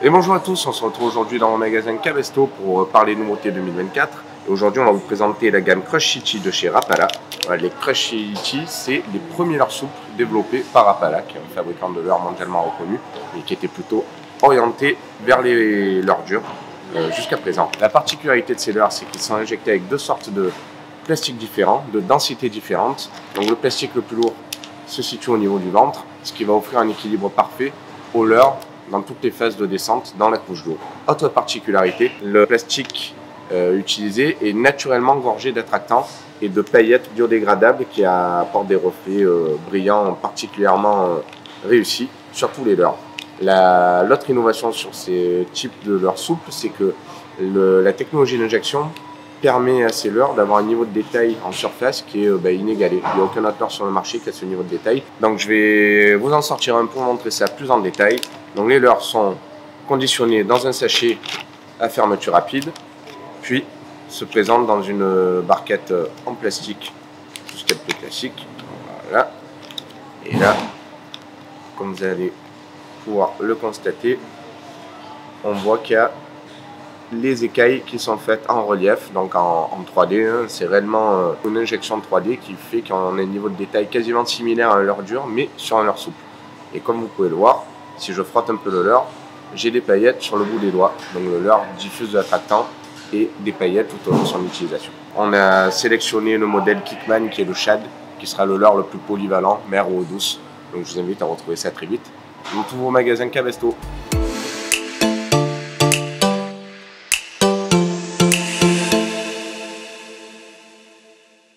Et bonjour à tous, on se retrouve aujourd'hui dans mon magasin Cabesto pour parler nouveautés 2024. Et aujourd'hui, on va vous présenter la gamme Crush Itchy de chez Rapala. Voilà, les Crush Itchy, c'est les premiers leurres souples développés par Rapala, qui est un fabricant de leurres mondialement reconnu et qui était plutôt orienté vers les leurres dures jusqu'à présent. La particularité de ces leurres, c'est qu'ils sont injectés avec deux sortes de plastiques différents, de densités différentes. Donc le plastique le plus lourd se situe au niveau du ventre, ce qui va offrir un équilibre parfait aux leurres dans toutes les phases de descente dans la couche d'eau. Autre particularité, le plastique utilisé est naturellement gorgé d'attractants et de paillettes biodégradables qui apportent des reflets brillants particulièrement réussis sur tous les leurres. L'autre innovation sur ces types de leurres souples, c'est que la technologie d'injection permet à ces leurres d'avoir un niveau de détail en surface qui est inégalé. Il n'y a aucun autre leurre sur le marché qui a ce niveau de détail. Donc je vais vous en sortir un pour montrer ça plus en détail. Donc les leurres sont conditionnés dans un sachet à fermeture rapide, puis se présentent dans une barquette en plastique, tout ce qu'il y a de plus classique. Voilà. Et là, comme vous allez pouvoir le constater, on voit qu'il y a les écailles qui sont faites en relief, donc en 3D. Hein. C'est réellement une injection 3D qui fait qu'on a un niveau de détail quasiment similaire à un leurre dur, mais sur un leurre souple. Et comme vous pouvez le voir, si je frotte un peu le leurre, j'ai des paillettes sur le bout des doigts. Donc le leurre diffuse de l'attractant et des paillettes tout au long de son utilisation. On a sélectionné le modèle Kickman qui est le Shad, qui sera le leurre le plus polyvalent, mer ou eau douce. Donc je vous invite à retrouver ça très vite dans tous vos magasins Cabesto.